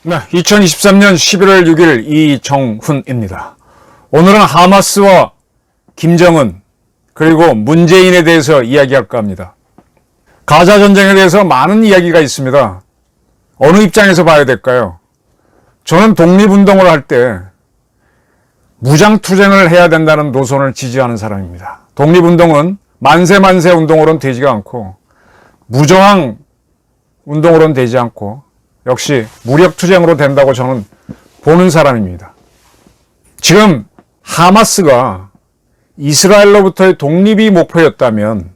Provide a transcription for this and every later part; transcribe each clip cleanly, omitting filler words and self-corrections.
네, 2023년 11월 6일 이정훈입니다. 오늘은 하마스와 김정은 그리고 문재인에 대해서 이야기할까 합니다. 가자 전쟁에 대해서 많은 이야기가 있습니다. 어느 입장에서 봐야 될까요? 저는 독립운동을 할 때 무장투쟁을 해야 된다는 노선을 지지하는 사람입니다. 독립운동은 만세 운동으로는 되지가 않고 무저항 운동으로는 되지 않고 역시 무력투쟁으로 된다고 저는 보는 사람입니다. 지금 하마스가 이스라엘로부터의 독립이 목표였다면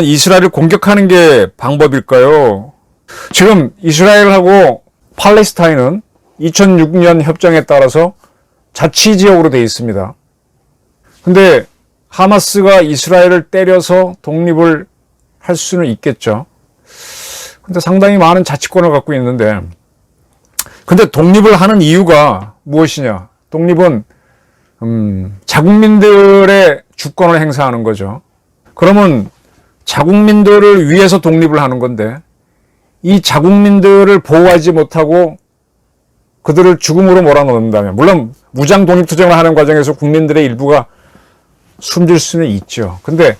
이스라엘을 공격하는 게 방법일까요? 지금 이스라엘하고 팔레스타인은 2006년 협정에 따라서 자치지역으로 되어 있습니다. 근데 하마스가 이스라엘을 때려서 독립을 할 수는 있겠죠. 근데 상당히 많은 자치권을 갖고 있는데, 근데 독립을 하는 이유가 무엇이냐? 독립은 자국민들의 주권을 행사하는 거죠. 그러면 자국민들을 위해서 독립을 하는 건데, 이 자국민들을 보호하지 못하고 그들을 죽음으로 몰아넣는다면, 물론 무장 독립투쟁을 하는 과정에서 국민들의 일부가 숨질 수는 있죠. 근데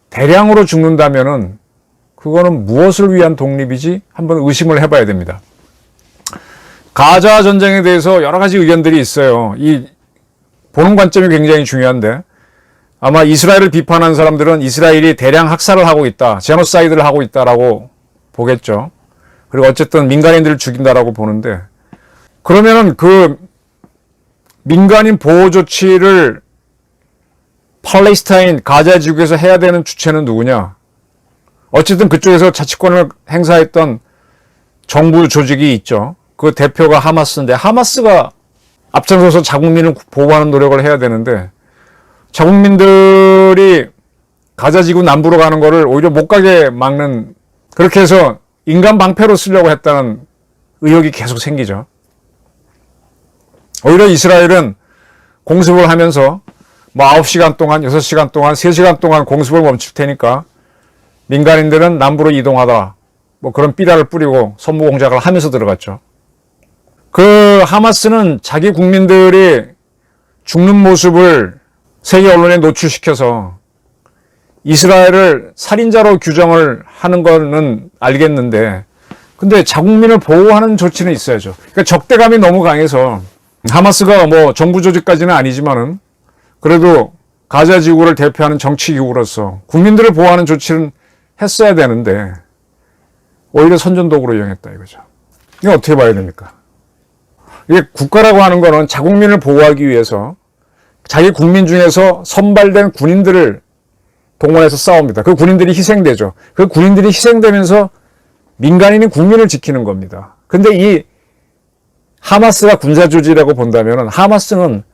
대량으로 죽는다면은 그거는 무엇을 위한 독립이지? 한번 의심을 해봐야 됩니다. 가자 전쟁에 대해서 여러 가지 의견들이 있어요. 이 보는 관점이 굉장히 중요한데, 아마 이스라엘을 비판한 사람들은 이스라엘이 대량 학살을 하고 있다, 제노사이드를 하고 있다라고 보겠죠. 그리고 어쨌든 민간인들을 죽인다라고 보는데, 그러면은 그 민간인 보호 조치를 팔레스타인 가자 지구에서 해야 되는 주체는 누구냐? 어쨌든 그쪽에서 자치권을 행사했던 정부 조직이 있죠. 그 대표가 하마스인데, 하마스가 앞장서서 자국민을 보호하는 노력을 해야 되는데, 자국민들이 가자 지구 남부로 가는 거를 오히려 못 가게 막는, 그렇게 해서 인간 방패로 쓰려고 했다는 의혹이 계속 생기죠. 오히려 이스라엘은 공습을 하면서 9시간 동안, 6시간 동안, 3시간 동안 공습을 멈출 테니까 민간인들은 남부로 이동하다, 그런 삐라를 뿌리고 선무 공작을 하면서 들어갔죠. 그 하마스는 자기 국민들이 죽는 모습을 세계 언론에 노출시켜서 이스라엘을 살인자로 규정을 하는 거는 알겠는데, 근데 자국민을 보호하는 조치는 있어야죠. 그러니까 적대감이 너무 강해서, 하마스가 정부 조직까지는 아니지만은 그래도 가자 지구를 대표하는 정치 기구로서 국민들을 보호하는 조치는 했어야 되는데 오히려 선전도구로 이용했다 이거죠. 이거 어떻게 봐야 됩니까? 이게 국가라고 하는 거는 자국민을 보호하기 위해서 자기 국민 중에서 선발된 군인들을 동원해서 싸웁니다. 그 군인들이 희생되죠. 그 군인들이 희생되면서 민간인이 국민을 지키는 겁니다. 근데 이 하마스가 군사조직이라고 본다면 하마스는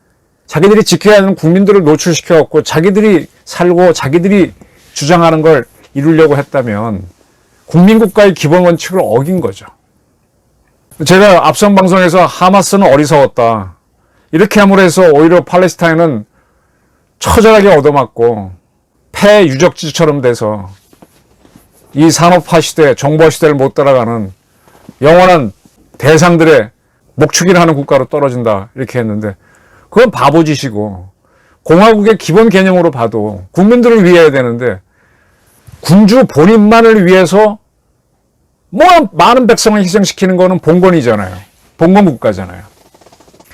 자기들이 지켜야 하는 국민들을 노출시켜갖고 자기들이 살고 자기들이 주장하는 걸 이루려고 했다면 국민국가의 기본 원칙을 어긴 거죠. 제가 앞선 방송에서 하마스는 어리석었다, 이렇게 함으로 해서 오히려 팔레스타인은 처절하게 얻어맞고 폐유적지처럼 돼서 이 산업화 시대, 정보화 시대를 못 따라가는 영원한 대상들의 목축이를 하는 국가로 떨어진다 이렇게 했는데, 그건 바보짓이고, 공화국의 기본 개념으로 봐도 국민들을 위해야 되는데 군주 본인만을 위해서 많은 백성을 희생시키는 거는 봉건이잖아요. 봉건 국가잖아요.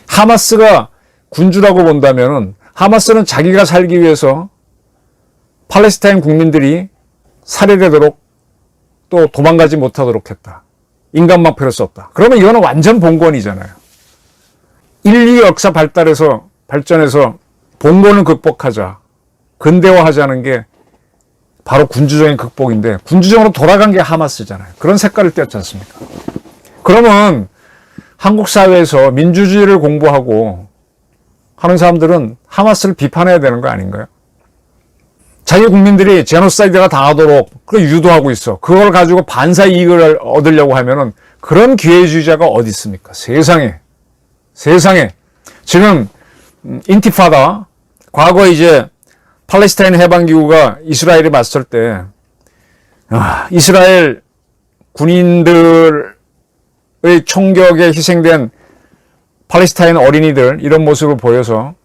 하마스가 군주라고 본다면은 하마스는 자기가 살기 위해서 팔레스타인 국민들이 살해되도록 또 도망가지 못하도록 했다, 인간방패를 썼다. 그러면 이거는 완전 봉건이잖아요. 인류 역사 발전해서 봉건을 극복하자, 근대화하자는 게 바로 군주적인 극복인데, 군주적으로 돌아간 게 하마스잖아요. 그런 색깔을 띄었지 않습니까? 그러면 한국 사회에서 민주주의를 공부하고 하는 사람들은 하마스를 비판해야 되는 거 아닌가요? 자기 국민들이 제노사이드가 당하도록 그걸 유도하고 있어. 그걸 가지고 반사 이익을 얻으려고 하면은 그런 기회주의자가 어디 있습니까? 세상에. 지금 인티파다, 과거 이제 팔레스타인 해방기구가 이스라엘에 맞설 때 이스라엘 군인들의 총격에 희생된 팔레스타인 어린이들, 이런 모습을 보여서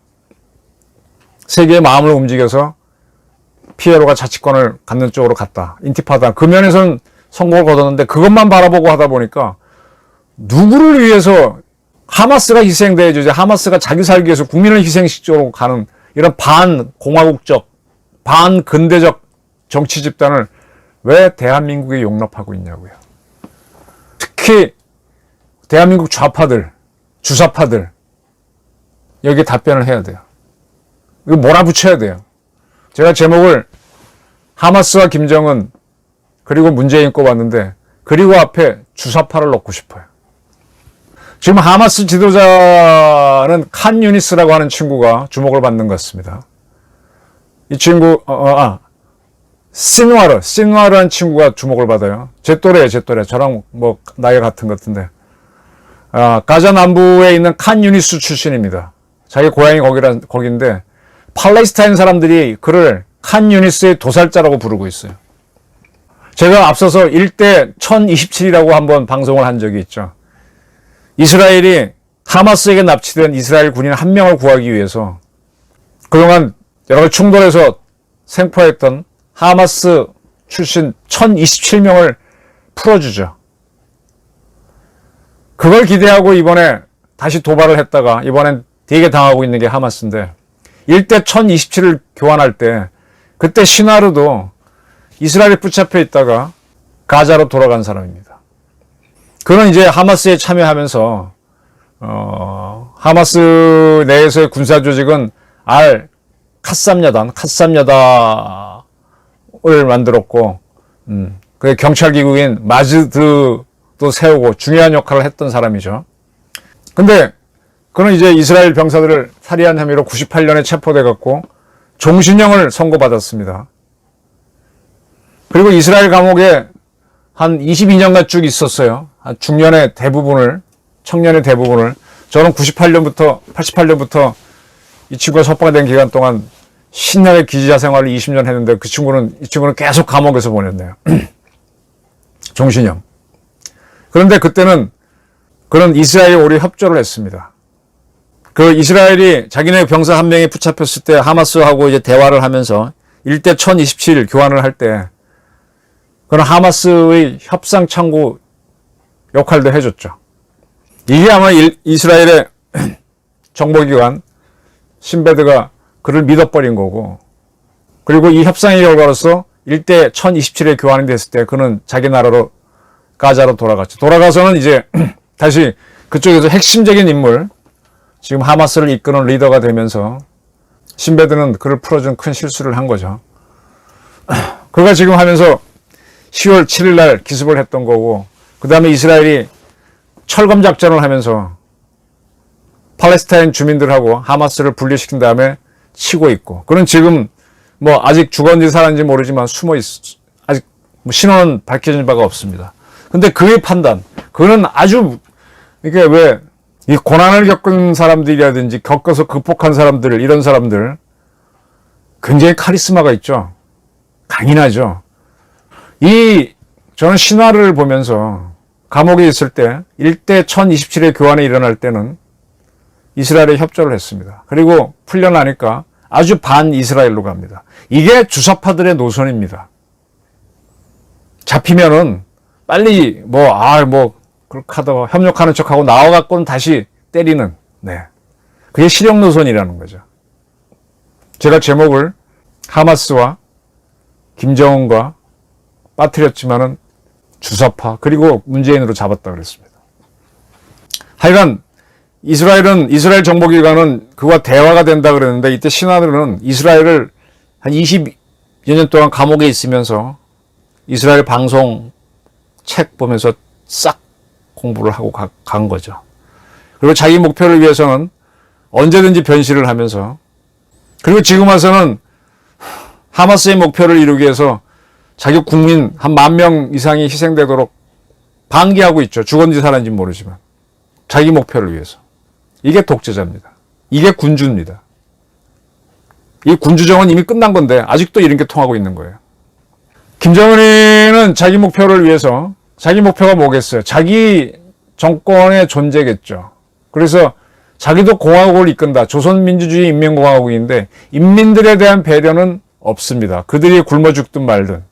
세계의 마음을 움직여서 피에로가 자치권을 갖는 쪽으로 갔다. 인티파다. 그 면에서는 성공을 거뒀는데, 그것만 바라보고 하다 보니까 누구를 위해서 하마스가 희생돼야죠. 이제 하마스가 자기 살기 위해서 국민을 희생식적으로 가는 이런 반공화국적, 반근대적 정치 집단을 왜 대한민국에 용납하고 있냐고요. 특히 대한민국 좌파들, 주사파들, 여기에 답변을 해야 돼요. 이거 몰아붙여야 돼요. 제가 제목을 하마스와 김정은 그리고 문재인 꼽았는데, 그리고 앞에 주사파를 넣고 싶어요. 지금 하마스 지도자는 칸 유니스라고 하는 친구가 주목을 받는 것 같습니다. 이 친구, 신와르라는 친구가 주목을 받아요. 제 또래예요, 제 또래. 저랑 뭐 나이가 같은 것 같은데. 가자 남부에 있는 칸 유니스 출신입니다. 자기 고향이 거긴데, 팔레스타인 사람들이 그를 칸 유니스의 도살자라고 부르고 있어요. 제가 앞서서 일대 1027이라고 한번 방송을 한 적이 있죠. 이스라엘이 하마스에게 납치된 이스라엘 군인 한 명을 구하기 위해서 그동안 여러 가지 충돌에서 생포했던 하마스 출신 1027명을 풀어주죠. 그걸 기대하고 이번에 다시 도발을 했다가 이번엔 되게 당하고 있는 게 하마스인데, 일대 1027을 교환할 때 그때 시나르도 이스라엘에 붙잡혀 있다가 가자로 돌아간 사람입니다. 그는 이제 하마스에 참여하면서 하마스 내에서의 군사 조직은 카삼야단을 만들었고, 그 경찰 기구인 마즈드도 세우고 중요한 역할을 했던 사람이죠. 근데 그는 이제 이스라엘 병사들을 살해한 혐의로 98년에 체포돼 갖고 종신형을 선고받았습니다. 그리고 이스라엘 감옥에 한 22년간 쭉 있었어요. 중년의 대부분을, 청년의 대부분을. 저는 88년부터 이 친구가 석방된 기간 동안 신나게 기자 생활을 20년 했는데, 이 친구는 계속 감옥에서 보냈네요. 종신형. 그런데 그때는 그런 이스라엘이 오히려 협조를 했습니다. 그 이스라엘이 자기네 병사 한 명이 붙잡혔을 때 하마스하고 이제 대화를 하면서 일대 1027 교환을 할 때 그런 하마스의 협상 창구 역할도 해줬죠. 이게 아마 이스라엘의 정보기관 신베드가 그를 믿어버린 거고, 그리고 이 협상의 결과로서 일대 1027에 교환이 됐을 때 그는 자기 나라로 가자로 돌아갔죠. 돌아가서는 이제 다시 그쪽에서 핵심적인 인물, 지금 하마스를 이끄는 리더가 되면서 신베드는 그를 풀어준 큰 실수를 한 거죠. 그가 지금 하면서 10월 7일 날 기습을 했던 거고, 그 다음에 이스라엘이 철검 작전을 하면서 팔레스타인 주민들하고 하마스를 분리시킨 다음에 치고 있고, 그는 지금 뭐 아직 죽었는지 살았는지 모르지만 아직 뭐 신원은 밝혀진 바가 없습니다. 근데 그의 판단, 그는 아주, 이게 왜 이 고난을 겪은 사람들이라든지 겪어서 극복한 사람들, 이런 사람들 굉장히 카리스마가 있죠. 강인하죠. 저는 신화를 보면서 감옥에 있을 때 일대 1027의 교환이 일어날 때는 이스라엘에 협조를 했습니다. 그리고 풀려나니까 아주 반이스라엘로 갑니다. 이게 주사파들의 노선입니다. 잡히면은 빨리 그렇게 하다가 협력하는 척하고 나와갖고는 다시 때리는, 그게 실형 노선이라는 거죠. 제가 제목을 하마스와 김정은과 빠뜨렸지만은 주사파 그리고 문재인으로 잡았다 그랬습니다. 하여간 이스라엘 정보기관은 그와 대화가 된다 그랬는데, 이때 신하들은 이스라엘을 한 20여 년 동안 감옥에 있으면서 이스라엘 방송 책 보면서 싹 공부를 하고 간 거죠. 그리고 자기 목표를 위해서는 언제든지 변신을 하면서, 그리고 지금 와서는 하마스의 목표를 이루기 위해서 자기 국민 한 10,000명 이상이 희생되도록 방기하고 있죠. 죽었는지 살았는지 모르지만 자기 목표를 위해서. 이게 독재자입니다. 이게 군주입니다. 이 군주정은 이미 끝난 건데 아직도 이런 게 통하고 있는 거예요. 김정은이는 자기 목표를 위해서, 자기 목표가 뭐겠어요? 자기 정권의 존재겠죠. 그래서 자기도 공화국을 이끈다. 조선민주주의 인민공화국인데 인민들에 대한 배려는 없습니다. 그들이 굶어 죽든 말든.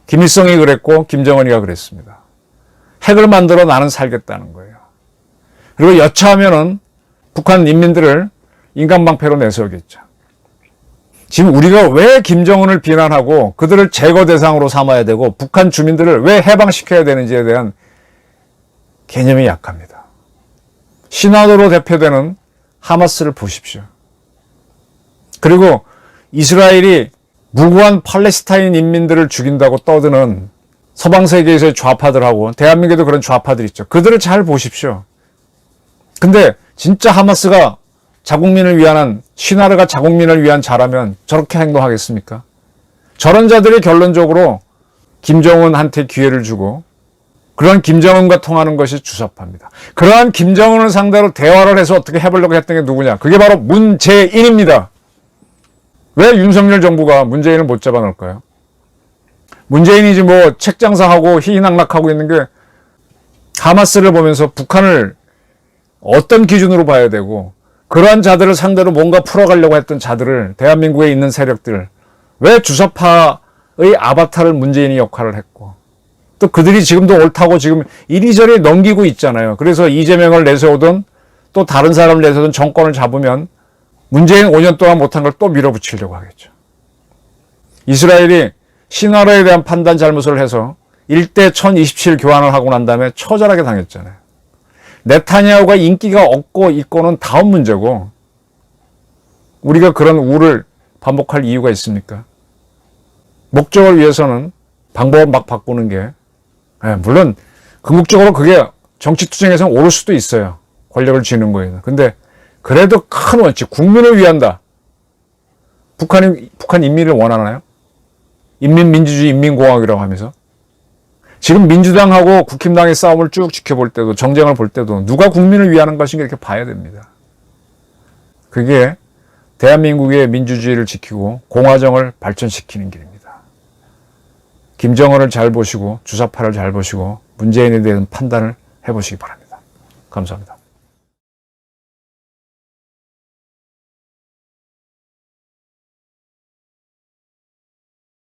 김일성이 그랬고 김정은이가 그랬습니다. 핵을 만들어 나는 살겠다는 거예요. 그리고 여차하면은 북한 인민들을 인간방패로 내세우겠죠. 지금 우리가 왜 김정은을 비난하고 그들을 제거 대상으로 삼아야 되고 북한 주민들을 왜 해방시켜야 되는지에 대한 개념이 약합니다. 신화도로 대표되는 하마스를 보십시오. 그리고 이스라엘이 무고한 팔레스타인 인민들을 죽인다고 떠드는 서방 세계에서의 좌파들하고 대한민국에도 그런 좌파들 있죠. 그들을 잘 보십시오. 근데 진짜 하마스가 자국민을 위한, 시나르가 자국민을 위한 자라면 저렇게 행동하겠습니까? 저런 자들이 결론적으로 김정은한테 기회를 주고 그런 김정은과 통하는 것이 주사파입니다. 그러한 김정은을 상대로 대화를 해서 어떻게 해보려고 했던 게 누구냐? 그게 바로 문재인입니다. 왜 윤석열 정부가 문재인을 못 잡아놓을까요? 문재인이지 뭐 책장사하고 희희낙낙하고 있는 게 하마스를 보면서 북한을 어떤 기준으로 봐야 되고 그러한 자들을 상대로 뭔가 풀어가려고 했던 자들을 대한민국에 있는 세력들 왜 주사파의 아바타를 문재인이 역할을 했고 또 그들이 지금도 옳다고 지금 이리저리 넘기고 있잖아요. 그래서 이재명을 내세우든 또 다른 사람을 내세우든 정권을 잡으면 문재인 5년 동안 못한 걸 또 밀어붙이려고 하겠죠. 이스라엘이 신화로에 대한 판단 잘못을 해서 1대 1027 교환을 하고 난 다음에 처절하게 당했잖아요. 네타냐후가 인기가 없고 있고는 다음 문제고 우리가 그런 우를 반복할 이유가 있습니까? 목적을 위해서는 방법을 막 바꾸는 게 물론 궁극적으로 그게 정치투쟁에서는 옳을 수도 있어요. 권력을 쥐는 거에는. 근데 그래도 큰 원칙, 국민을 위한다. 북한 인민을 원하나요? 인민민주주의 인민공화국이라고 하면서 지금 민주당하고 국힘당의 싸움을 쭉 지켜볼 때도 정쟁을 볼 때도 누가 국민을 위하는 것인가 이렇게 봐야 됩니다. 그게 대한민국의 민주주의를 지키고 공화정을 발전시키는 길입니다. 김정은을 잘 보시고 주사파를 잘 보시고 문재인에 대한 판단을 해보시기 바랍니다. 감사합니다.